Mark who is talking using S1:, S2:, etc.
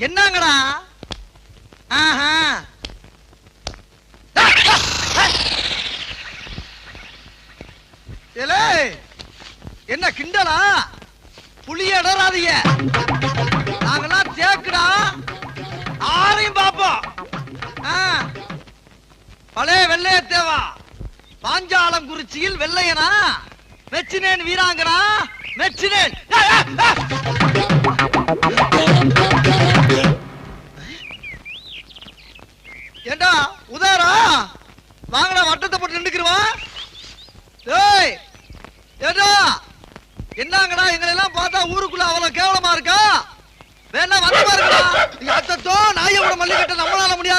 S1: என்னங்கடா? ஆஹா. ஏலே, என்ன கிண்டலா? புளிய இடறாதீங்க. நாங்கெல்லாம் தேக்குடா. ஆரையும் பாப்போம். பழைய வெள்ளையத்தேவா பாஞ்சாலம் குறிச்சியில் வெள்ளையனா மெச்சினேன் வீராங்கனா மெச்சினேன். ஏண்டா உதாரா வாங்கடா, வட்டத்தை போட்டு நின்னுக்குருவான். ஏய் ஏண்டா, என்னங்கடா எங்களை எல்லாம் பார்த்தா ஊருக்குள்ள அவ்வளவு கேவலமா இருக்கா? வேணா வந்து பாருங்கடா. அத்தத்தோ நாயோட மல்லிகட்ட நம்மளால முடியாது.